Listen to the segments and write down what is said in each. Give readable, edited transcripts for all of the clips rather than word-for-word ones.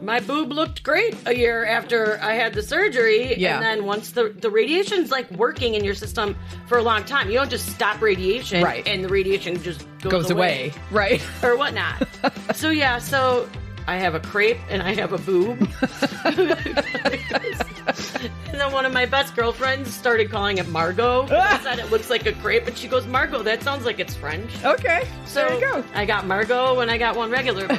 My boob looked great a year after I had the surgery. Yeah. And then once the radiation's like working in your system for a long time. You don't just stop radiation. Right. And the radiation just Goes away. Right. Or whatnot. So I have a crepe and I have a boob. And then one of my best girlfriends started calling it Margot. I said it looks like a crepe, and she goes, Margot, that sounds like it's French. Okay. So there you go. I got Margot and I got one regular boob.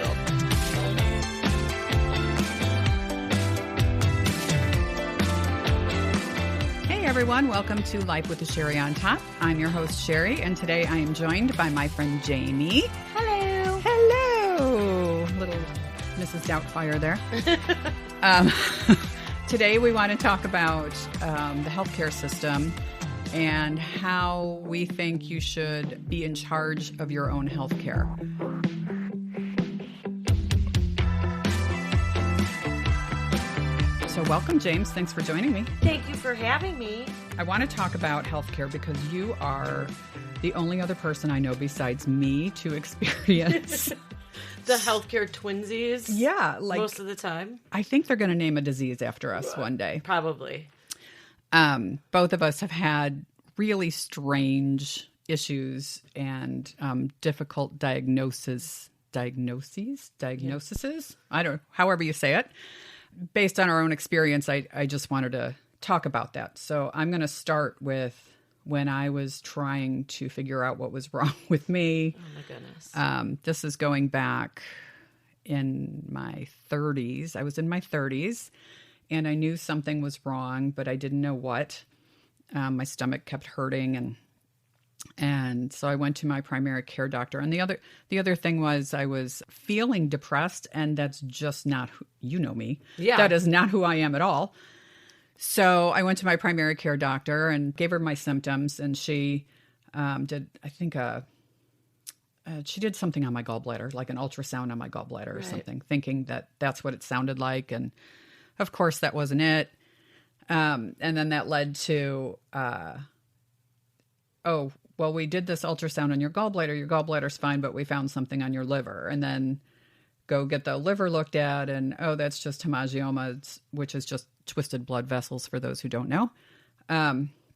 Hey everyone, welcome to Life with the Cheri on Top. I'm your host Cheri, and today I am joined by my friend Jamie. Hello. Hello. Little Mrs. Doubtfire there. Today we want to talk about the healthcare system and how we think you should be in charge of your own healthcare. So welcome, James. Thanks for joining me. Thank you for having me. I want to talk about healthcare because you are the only other person I know besides me to experience The healthcare twinsies. Yeah, like most of the time. I think they're going to name a disease after us one day. Probably. Both of us have had really strange issues and difficult diagnoses. I don't, however you say it. Based on our own experience, I just wanted to talk about that. So I'm going to start with when I was trying to figure out what was wrong with me. Oh, my goodness. This is going back in my 30s. I was in my 30s, and I knew something was wrong, but I didn't know what. My stomach kept hurting, and so I went to my primary care doctor. And the other thing was I was feeling depressed, and that's just not who, you know me. Yeah. That is not who I am at all. So I went to my primary care doctor and gave her my symptoms, and she did, I think, she did something on my gallbladder, like an ultrasound on my gallbladder or something, thinking that that's what it sounded like. And of course, that wasn't it. And then that led to, we did this ultrasound on your gallbladder. Your gallbladder's fine, but we found something on your liver. And then go get the liver looked at, and that's just hemangioma, which is just twisted blood vessels for those who don't know.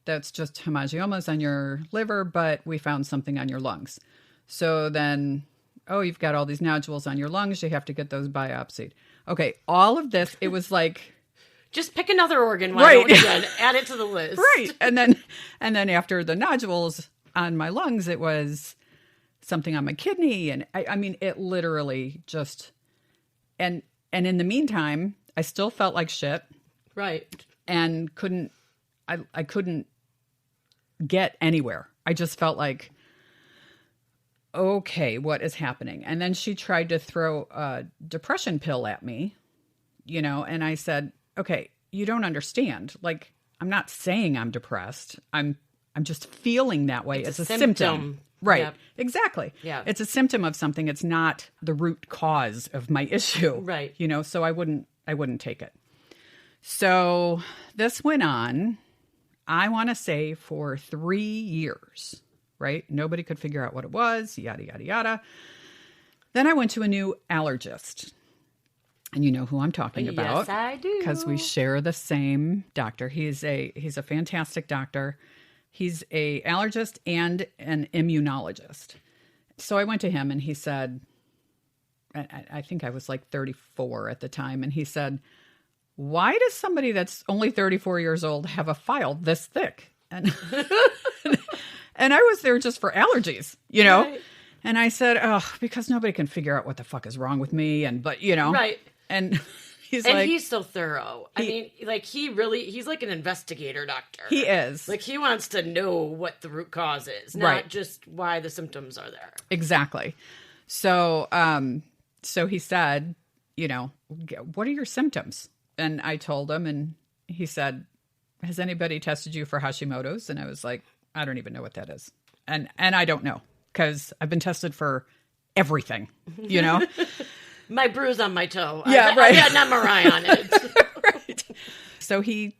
That's just hemangiomas on your liver, but we found something on your lungs. So then, you've got all these nodules on your lungs. You have to get those biopsied. Okay, all of this, it was like... Just pick another organ. Why don't you add it to the list? Right. And then after the nodules on my lungs, it was something on my kidney. And I mean, it literally just... And in the meantime, I still felt like shit. Right. And I couldn't get anywhere. I just felt like, okay, what is happening? And then she tried to throw a depression pill at me, and I said, okay, you don't understand. Like, I'm not saying I'm depressed. I'm just feeling that way. It's a symptom. Right. Yep. Exactly. Yeah. It's a symptom of something. It's not the root cause of my issue. Right. So I wouldn't take it. So this went on, I want to say, for 3 years, right? Nobody could figure out what it was, yada, yada, yada. Then I went to a new allergist. And you know who I'm talking about. Yes, I do. Because we share the same doctor. He's a fantastic doctor. He's a allergist and an immunologist. So I went to him and he said, I think I was like 34 at the time. And he said, why does somebody that's only 34 years old have a file this thick? And and I was there just for allergies, Right. And I said, because nobody can figure out what the fuck is wrong with me. Right. And he's so thorough. He's like an investigator doctor. He is. Like, he wants to know what the root cause is, not just why the symptoms are there. Exactly. So, so he said, what are your symptoms? And I told him, and he said, has anybody tested you for Hashimoto's? And I was like, I don't even know what that is. And I don't know, because I've been tested for everything, My bruise on my toe. Yeah, right. I got an MRI on it. Right. So he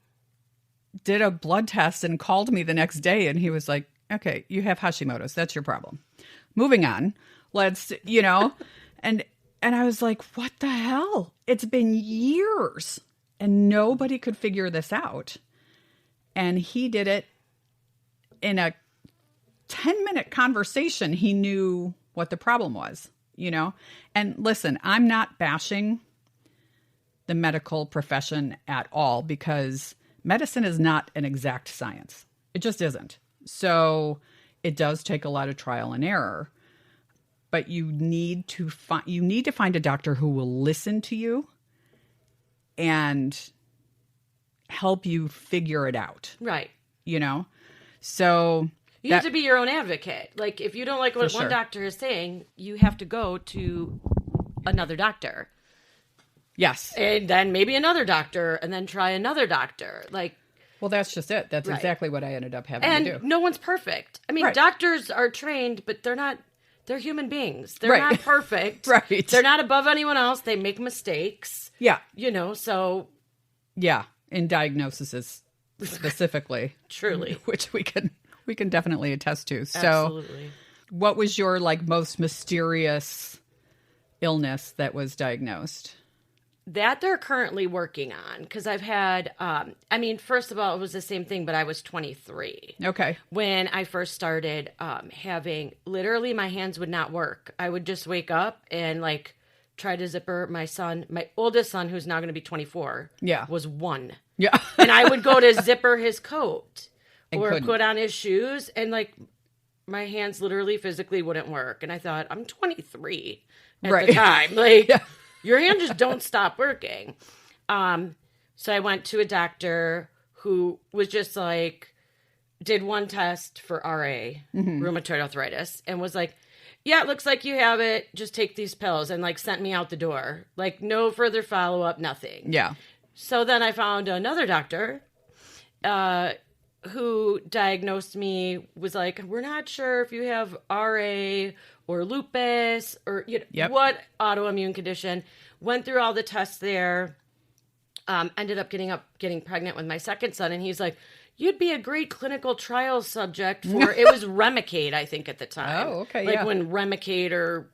did a blood test and called me the next day, and he was like, okay, you have Hashimoto's. That's your problem. Moving on. Let's, and And I was like, what the hell? It's been years and nobody could figure this out. And he did it in a 10-minute conversation. He knew what the problem was, you know? And listen, I'm not bashing the medical profession at all because medicine is not an exact science. It just isn't. So it does take a lot of trial and error. But you need to find a doctor who will listen to you and help you figure it out. Right. You know? So you have to be your own advocate. Like, if you don't like what one doctor is saying, you have to go to another doctor. Yes. And then maybe another doctor, and then try another doctor. Like, well, that's just it. That's exactly what I ended up having to do. And no one's perfect. I mean, doctors are trained, but they're human beings. They're not perfect. Right. They're not above anyone else. They make mistakes. Yeah. You know, so. Yeah. In diagnosis specifically. Truly. Which we can definitely attest to. So absolutely. What was your most mysterious illness that was diagnosed? That they're currently working on, because I've had, first of all, it was the same thing, but I was 23. Okay. When I first started having, literally my hands would not work. I would just wake up and try to zipper my oldest son, who's now going to be 24, was 1. Yeah. And I would go to zipper his coat or couldn't. put on his shoes, and my hands literally physically wouldn't work. And I thought, I'm 23 at the time. Your hands just don't stop working. So I went to a doctor who was just did one test for RA, rheumatoid arthritis, and was like, yeah, it looks like you have it. Just take these pills, and sent me out the door. No further follow-up, nothing. Yeah. So then I found another doctor who diagnosed me, was like, we're not sure if you have RA or lupus or what autoimmune condition. Went through all the tests there. Ended up getting pregnant with my second son, and he's like, you'd be a great clinical trial subject for, it was Remicade, I think, at the time. Oh, okay, when Remicade or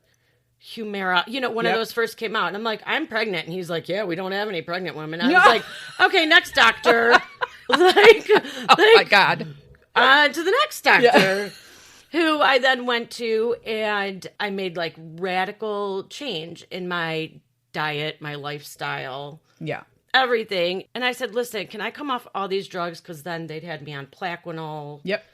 Humira, one of those first came out. And I'm like, I'm pregnant. And he's like, yeah, we don't have any pregnant women. And I was like, okay, next doctor. Oh my God. On to the next doctor. Who I then went to, and I made radical change in my diet, my lifestyle. Yeah. Everything. And I said, listen, can I come off all these drugs? Because then they'd had me on Plaquenil. Yep.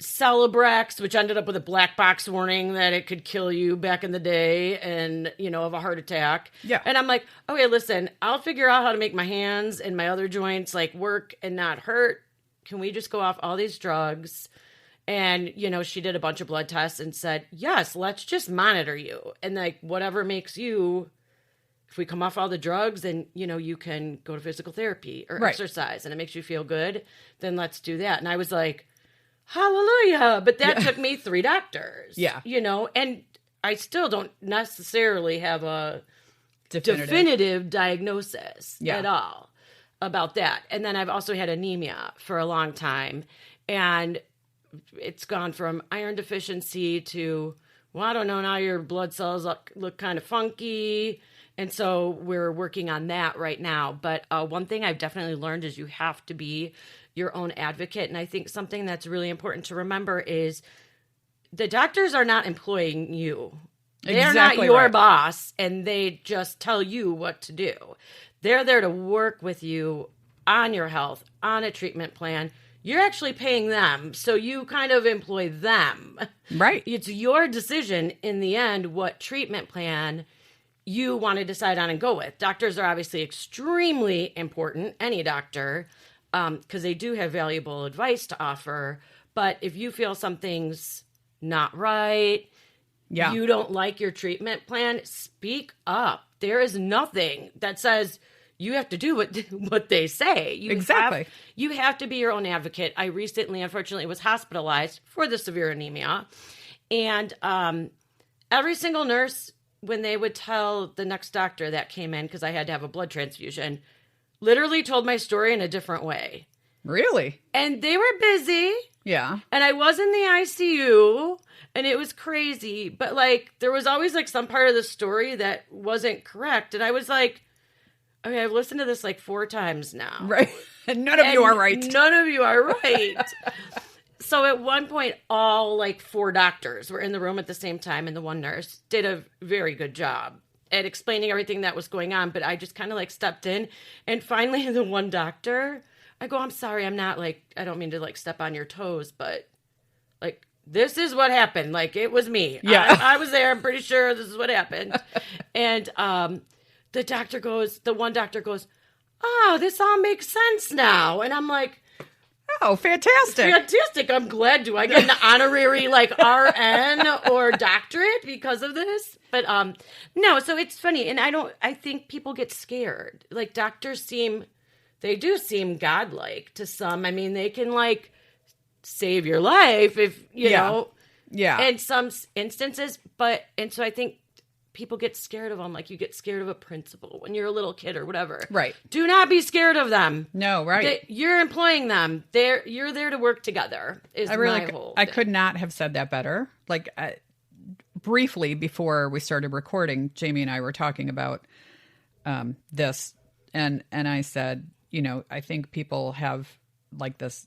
Celebrex, which ended up with a black box warning that it could kill you back in the day, and, of a heart attack. Yeah. And I'm like, okay, listen, I'll figure out how to make my hands and my other joints work and not hurt. Can we just go off all these drugs? And, she did a bunch of blood tests and said, yes, let's just monitor you. And whatever makes you, if we come off all the drugs, then, you can go to physical therapy or exercise and it makes you feel good, then let's do that. And I was like, hallelujah. But that took me 3 doctors. Yeah. And I still don't necessarily have a definitive diagnosis at all about that. And then I've also had anemia for a long time. And it's gone from iron deficiency to, well, I don't know, now your blood cells look kind of funky. And so we're working on that right now. But one thing I've definitely learned is you have to be your own advocate. And I think something that's really important to remember is the doctors are not employing you. They're not your boss, and they just tell you what to do. They're there to work with you on your health, on a treatment plan. You're actually paying them, so you kind of employ them. Right. It's your decision in the end what treatment plan you want to decide on and go with. Doctors are obviously extremely important, any doctor, because they do have valuable advice to offer. But if you feel something's not right, you don't like your treatment plan, speak up. There is nothing that says you have to do what they say. You have to be your own advocate. I recently, unfortunately, was hospitalized for the severe anemia. And every single nurse, when they would tell the next doctor that came in, because I had to have a blood transfusion, literally told my story in a different way. Really? And they were busy. Yeah. And I was in the ICU, and it was crazy. But, like, there was always, like, some part of the story that wasn't correct. And I was like, okay, I've listened to this, like, 4 times now. Right. And none of you are right. None of you are right. So at one point, all, like, 4 doctors were in the room at the same time, and the one nurse did a very good job at explaining everything that was going on. But I just kind of, like, stepped in. And finally, the one doctor... I go, I'm sorry, I'm not, like, I don't mean to, like, step on your toes, but, like, this is what happened. Like, it was me. Yeah. I was there. I'm pretty sure this is what happened. And the one doctor goes, oh, this all makes sense now. And I'm like, oh, fantastic. Fantastic. I'm glad. Do I get an honorary, like, RN or doctorate because of this? But, no, so it's funny. And I think people get scared. Like, doctors they do seem godlike to some. I mean, they can, like, save your life if, you know. Yeah. In some instances. And so I think people get scared of them. Like, you get scared of a principal when you're a little kid or whatever. Right. Do not be scared of them. No, right. You're employing them. You're there to work together is my whole thing. I could not have said that better. Like, briefly before we started recording, Jamie and I were talking about this. And I said... You know, I think people have like this,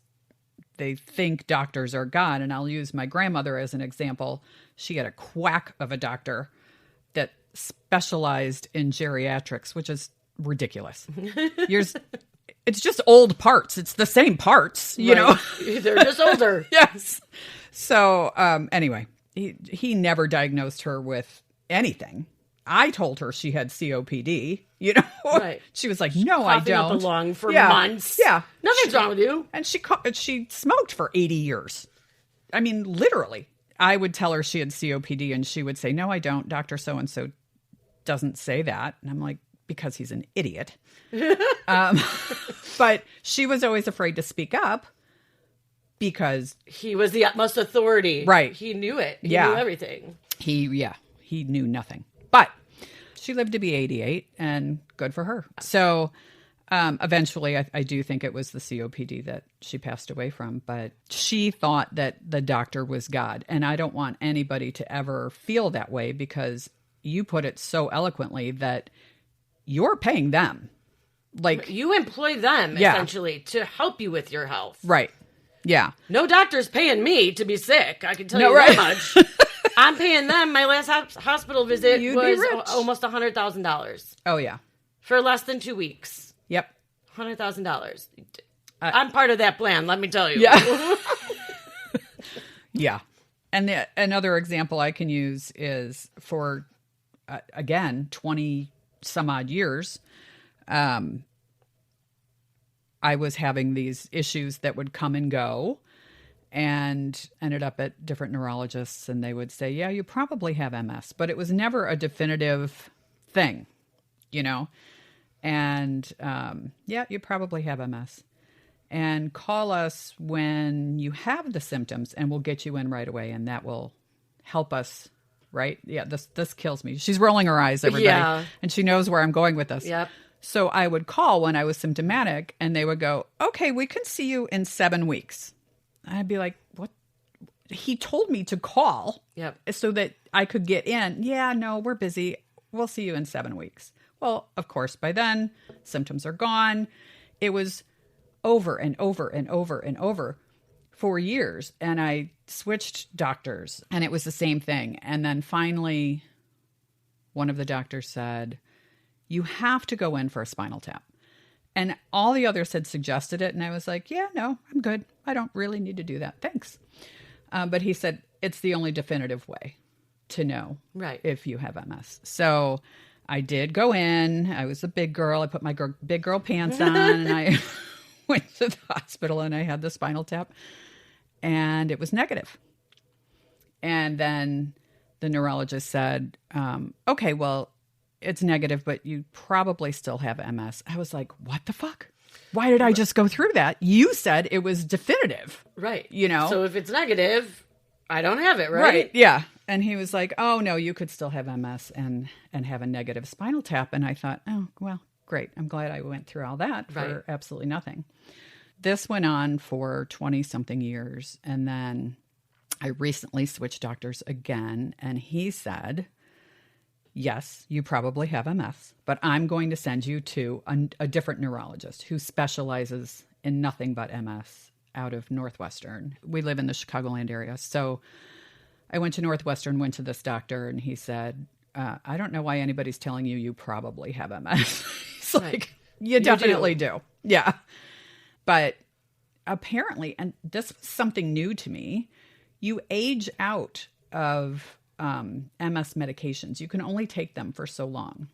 they think doctors are God. And I'll use my grandmother as an example. She had a quack of a doctor that specialized in geriatrics, which is ridiculous. It's just old parts. It's the same parts, you know. They're just older. Yes. So anyway, he never diagnosed her with anything. I told her she had COPD, you know. Right. She was like, "No, I don't." Up a lung for months. Yeah, nothing's wrong with you. And she smoked for 80 years. I mean, literally. I would tell her she had COPD, and she would say, "No, I don't. Doctor so and so doesn't say that." And I'm like, "Because he's an idiot." But she was always afraid to speak up because he was the utmost authority. Right. He knew it. He knew everything. He knew nothing. But she lived to be 88, and good for her. So eventually, I do think it was the COPD that she passed away from. But she thought that the doctor was God. And I don't want anybody to ever feel that way, because you put it so eloquently that you're paying them. Like, you employ them, essentially, to help you with your health. Right. Yeah. No doctor's paying me to be sick. I can tell you that much. I'm paying them. My last hospital visit was almost $100,000. Oh, yeah. For less than 2 weeks. Yep. $100,000. I'm part of that plan, let me tell you. Yeah. Yeah. And another example I can use is for, again, 20 some odd years, I was having these issues that would come and go, and ended up at different neurologists, and they would say, yeah, you probably have MS, but it was never a definitive thing, you know? And, yeah, you probably have MS, and call us when you have the symptoms, and we'll get you in right away. And that will help us. Right. Yeah. This kills me. She's rolling her eyes, everybody. Yeah. And she knows where I'm going with this. Yep. So I would call when I was symptomatic, and they would go, okay, we can see you in 7 weeks. I'd be like, what? He told me to call so that I could get in. Yeah, no, we're busy. We'll see you in 7 weeks. Well, of course, by then, symptoms are gone. It was over and over and over and over for years. And I switched doctors, and it was the same thing. And then finally, one of the doctors said, you have to go in for a spinal tap. And all the others had suggested it. And I was like, yeah, no, I'm good. I don't really need to do that. Thanks. But he said, it's the only definitive way to know if you have MS. So I did go in. I was a big girl. I put my big girl pants on, and I went to the hospital, and I had the spinal tap, and it was negative. And then the neurologist said, okay, well, it's negative, but you probably still have MS. I was like, what the fuck? Why did I just go through that? You said it was definitive. Right. You know? So if it's negative, I don't have it, right? Right. Yeah. And he was like, oh, no, you could still have MS and have a negative spinal tap. And I thought, oh, well, great. I'm glad I went through all that for absolutely nothing. this went on for 20 something years. And then I recently switched doctors again. And he said, yes, you probably have MS, but I'm going to send you to a different neurologist who specializes in nothing but MS out of Northwestern. We live in the Chicagoland area. So I went to Northwestern, went to this doctor, and he said, I don't know why anybody's telling you you probably have MS. He's like, you definitely do. Yeah. But apparently, and this was something new to me, you age out of MS medications. You can only take them for so long.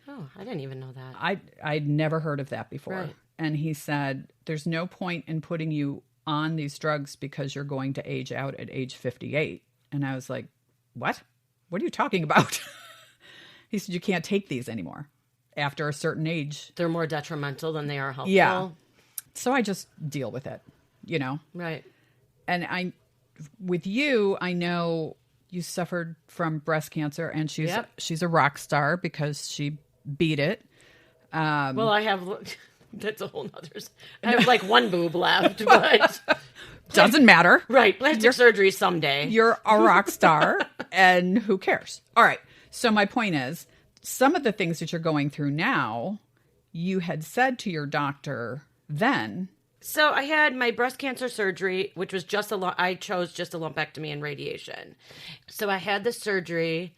Oh, I didn't even know that. I'd never heard of that before. Right. And he said, there's no point in putting you on these drugs because you're going to age out at age 58. And I was like, what? What are you talking about? He said, you can't take these anymore after a certain age. They're more detrimental than they are helpful. Yeah. So I just deal with it, Right. And with you, I know you suffered from breast cancer, and she's a rock star because she beat it. Well, I have, that's a whole nother, I have like one boob left, but. Doesn't matter. Right. Plastic surgery someday. You're a rock star, and who cares? All right. So my point is, some of the things that you're going through now, you had said to your doctor then. So I had my breast cancer surgery, which was I chose just a lumpectomy and radiation. So I had the surgery,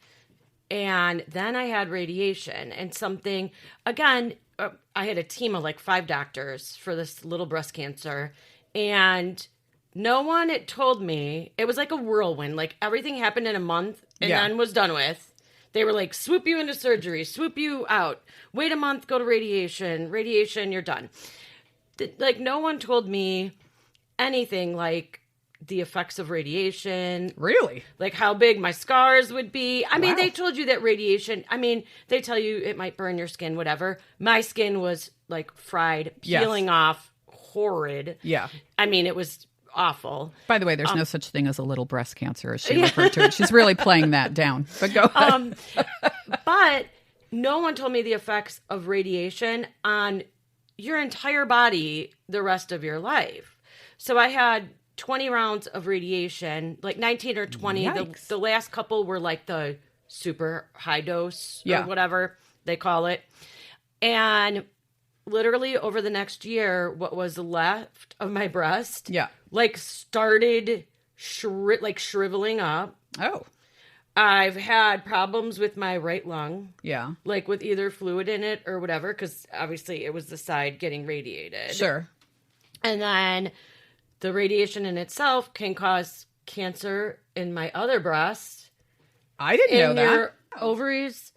and then I had radiation and something, again, I had a team of like 5 doctors for this little breast cancer, and no one had told me. It was like a whirlwind. Like everything happened in a month and then was done with. They were like, swoop you into surgery, swoop you out, wait a month, go to radiation, you're done. Like no one told me anything like the effects of radiation. Really? Like how big my scars would be. I mean, they told you that radiation, they tell you it might burn your skin, whatever. My skin was like fried, peeling off, horrid. Yeah. It was awful. By the way, there's no such thing as a little breast cancer, as she referred to it. She's really playing that down. But go ahead. But no one told me the effects of radiation on your entire body the rest of your life. So I had 20 rounds of radiation, like 19 or 20. The last couple were like the super high dose or whatever they call it. And literally over the next year, what was left of my breast started shriveling up. Oh. I've had problems with my right lung. Yeah. Like with either fluid in it or whatever, because obviously it was the side getting radiated. Sure. And then the radiation in itself can cause cancer in my other breast. I didn't know that. Your ovaries,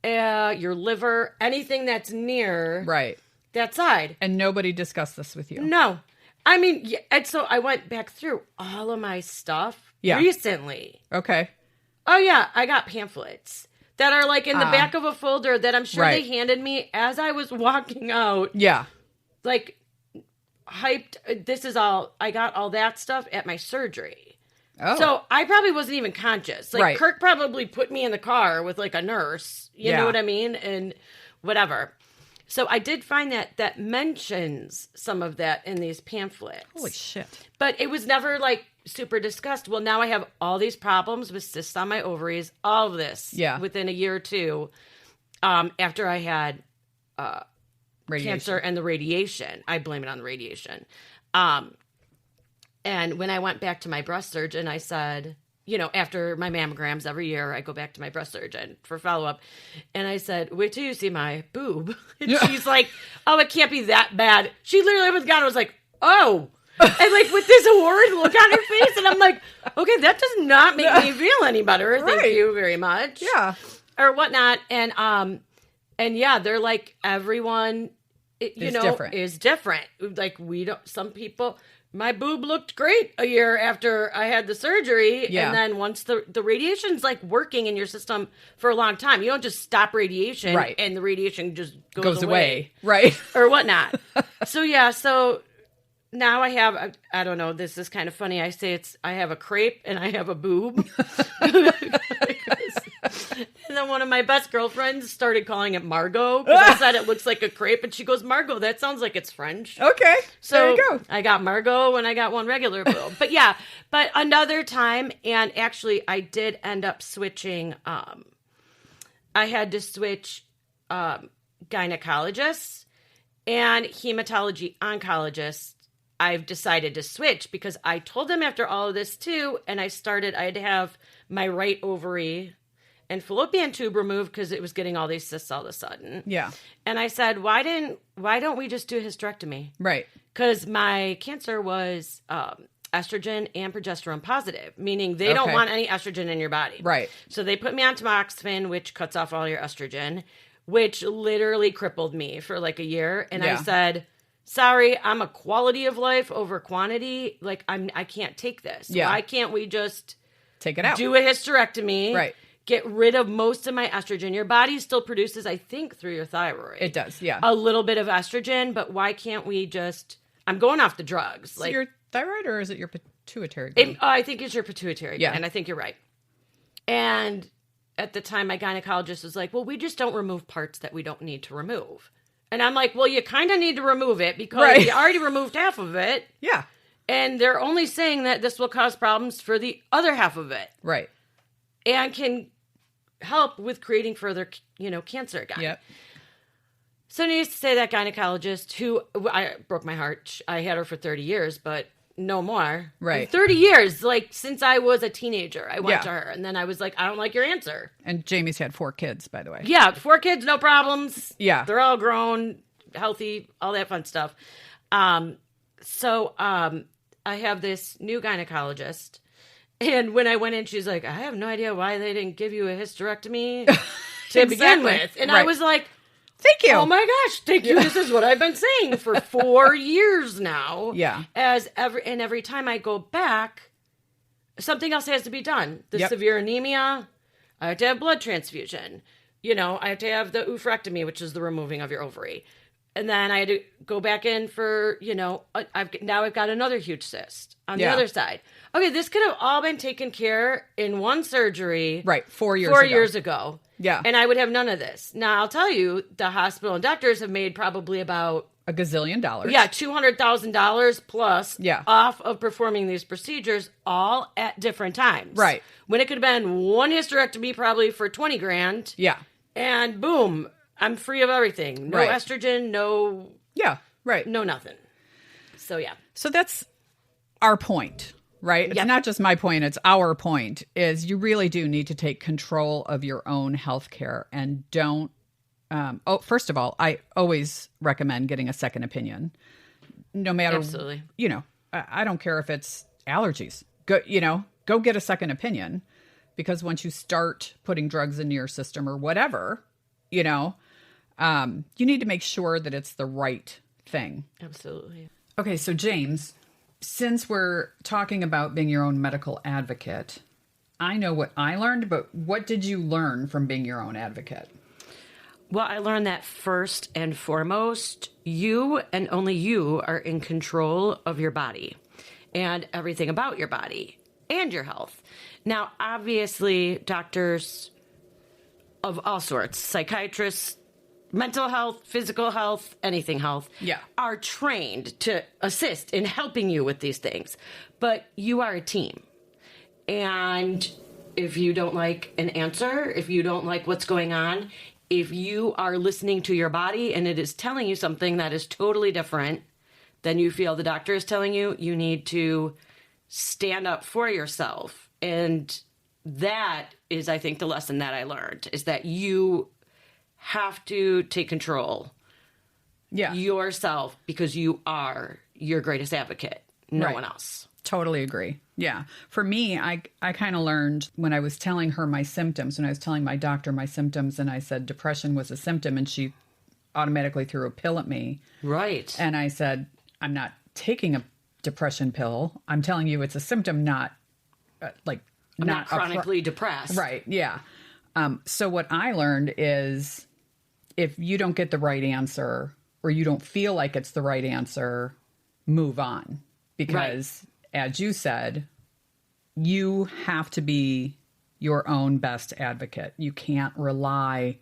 your liver, anything that's near that side. And nobody discussed this with you? No. And so I went back through all of my stuff recently. Okay. Oh, yeah. I got pamphlets that are like in the back of a folder that I'm sure they handed me as I was walking out. Yeah. Like, hyped. I got all that stuff at my surgery. Oh. So I probably wasn't even conscious. Like, Kirk probably put me in the car with like a nurse. You know what I mean? And whatever. So I did find that mentions some of that in these pamphlets. Holy shit. But it was never like super discussed. Well, now I have all these problems with cysts on my ovaries, all of this within a year or two after I had cancer and the radiation. I blame it on the radiation. And when I went back to my breast surgeon, I said, after my mammograms every year, I go back to my breast surgeon for follow-up. And I said, wait till you see my boob. And she's like, oh, it can't be that bad. She literally was gone. I was like, oh. And like with this award look on her face. And I'm like, okay, that does not make me feel any better. Thank you very much. Yeah. Or whatnot. And yeah, they're like, everyone, is different. Like some people... My boob looked great a year after I had the surgery. Yeah. And then once the radiation's like working in your system for a long time. You don't just stop radiation and the radiation just goes away. Right. Or whatnot. So now I have, I don't know, this is kind of funny. I say I have a crepe and I have a boob. And then one of my best girlfriends started calling it Margot because I said it looks like a crepe. And she goes, Margot, that sounds like it's French. Okay. So there you go. I got Margot and I got one regular boob. But yeah, but another time, and actually I did end up switching. I had to switch gynecologists and hematology oncologists. I've decided to switch because I told them after all of this too, and I had to have my right ovary and fallopian tube removed because it was getting all these cysts all of a sudden. Yeah. And I said, why don't we just do a hysterectomy? Right. Because my cancer was estrogen and progesterone positive, meaning they don't want any estrogen in your body. Right. So they put me on tamoxifen, which cuts off all your estrogen, which literally crippled me for like a year. And I said, sorry, I'm a quality of life over quantity. Like I can't take this. Yeah. Why can't we just take it out? Do a hysterectomy. Right. Get rid of most of my estrogen. Your body still produces, I think, through your thyroid. It does, yeah. A little bit of estrogen, but why can't we just... I'm going off the drugs. Is it your thyroid or is it your pituitary gland? I think it's your pituitary gland, and I think you're right. And at the time, my gynecologist was like, well, we just don't remove parts that we don't need to remove. And I'm like, well, you kind of need to remove it because you already removed half of it. Yeah. And they're only saying that this will cause problems for the other half of it. Right. And can help with creating further, cancer again. Yep. So needless to say, that gynecologist who I broke my heart. I had her for 30 years, but no more. Right. 30 years, like since I was a teenager, I went to her, and then I was like, I don't like your answer. And Jamie's had 4 kids, by the way. Yeah, 4 kids, no problems. Yeah, they're all grown, healthy, all that fun stuff. So I have this new gynecologist. And when I went in, she's like, I have no idea why they didn't give you a hysterectomy to begin with. And I was like, thank you. Oh my gosh, thank you. This is what I've been saying for 4 years now. Yeah. Every time I go back, something else has to be done. The severe anemia, I have to have blood transfusion. I have to have the oophorectomy, which is the removing of your ovary. And then I had to go back in for, I've got another huge cyst on the other side. Okay, this could have all been taken care in one surgery. Right, 4 years 4 years ago. Yeah. And I would have none of this. Now, I'll tell you, the hospital and doctors have made probably about... $1 gazillion. Yeah, $200,000 plus off of performing these procedures all at different times. Right. When it could have been one hysterectomy probably for $20,000. Yeah. And boom, I'm free of everything. No estrogen, no... Yeah, right. No nothing. So, yeah. So that's our point, right? It's not just my point, it's our point, is you really do need to take control of your own health care and don't... first of all, I always recommend getting a second opinion. No matter... Absolutely. I don't care if it's allergies. Go get a second opinion, because once you start putting drugs into your system or whatever, you need to make sure that it's the right thing. Absolutely. Okay, so James, since we're talking about being your own medical advocate, I know what I learned, but what did you learn from being your own advocate? Well, I learned that first and foremost, you and only you are in control of your body and everything about your body and your health. Now, obviously, doctors of all sorts, psychiatrists, mental health, physical health, anything health, are trained to assist in helping you with these things. But you are a team. And if you don't like an answer, if you don't like what's going on, if you are listening to your body and it is telling you something that is totally different than you feel the doctor is telling you, you need to stand up for yourself. And that is, I think, the lesson that I learned, is that you have to take control yourself, because you are your greatest advocate, no one else. Totally agree. Yeah. For me, I kind of learned when I was telling her my symptoms, when I was telling my doctor my symptoms, and I said depression was a symptom, and she automatically threw a pill at me. Right. And I said, I'm not taking a depression pill. I'm telling you it's a symptom, not not chronically depressed. Right. Yeah. So what I learned is, if you don't get the right answer, or you don't feel like it's the right answer, move on. Because as you said, you have to be your own best advocate. You can't rely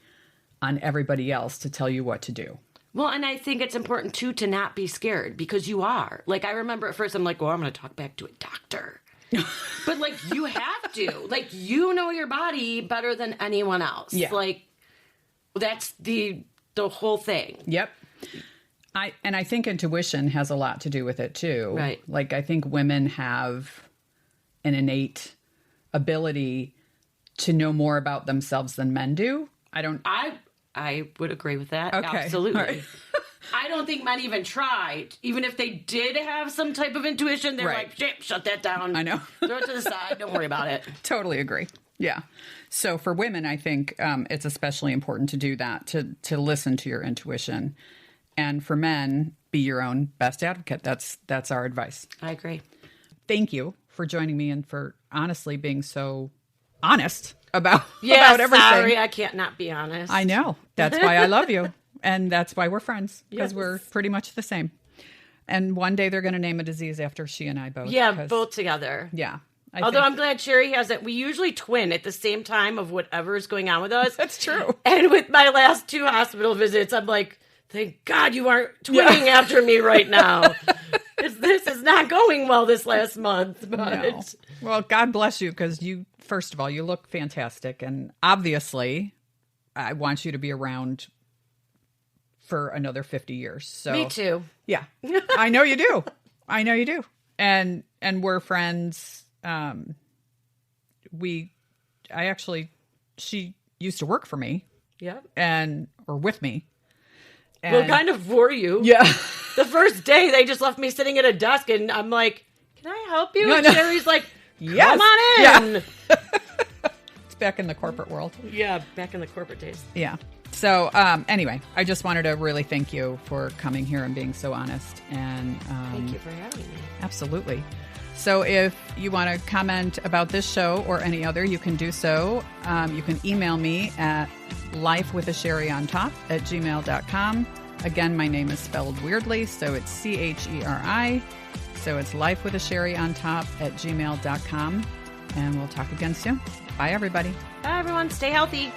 on everybody else to tell you what to do. Well, and I think it's important, too, to not be scared, because you are. Like, I remember at first, I'm like, well, I'm going to talk back to a doctor. But, like, you have to. Like, you know your body better than anyone else. Yeah. Like, that's the whole thing. Yep. I think intuition has a lot to do with it, too. Right. Like, I think women have an innate ability to know more about themselves than men do. I would agree with that. Okay. Absolutely. Right. I don't think men even tried. Even if they did have some type of intuition, they're right. like, shut that down. I know. Throw it to the side. Don't worry about it. Totally agree. Yeah. So for women, I think it's especially important to do that, to listen to your intuition. And for men, be your own best advocate. That's our advice. I agree. Thank you for joining me and for honestly being so honest about everything. Sorry, I can't not be honest. I know. That's why I love you. And that's why we're friends, because we're pretty much the same. And one day they're going to name a disease after she and I both. Yeah, both together. Yeah. Although I'm glad Cheri has it. We usually twin at the same time of whatever is going on with us. That's true. And with my last 2 hospital visits, I'm like, thank God you aren't twinning after me right now. This is not going well this last month. But no. Well, God bless you, because you, first of all, you look fantastic. And obviously, I want you to be around for another 50 years. So me too. Yeah. I know you do. I know you do. And we're friends. She used to work for me. Yeah. Or with me. And, well, kind of for you. Yeah. The first day, they just left me sitting at a desk, and I'm like, can I help you? And Cheri's like, yes. Come on in. Yeah. It's back in the corporate world. Yeah, back in the corporate days. Yeah. So anyway, I just wanted to really thank you for coming here and being so honest. And thank you for having me. Absolutely. So if you want to comment about this show or any other, you can do so. You can email me at lifewithacheriOnTop@gmail.com. Again, my name is spelled weirdly, so it's Cheri. So it's lifewithacheriOnTop@gmail.com. And we'll talk again soon. Bye, everybody. Bye, everyone. Stay healthy.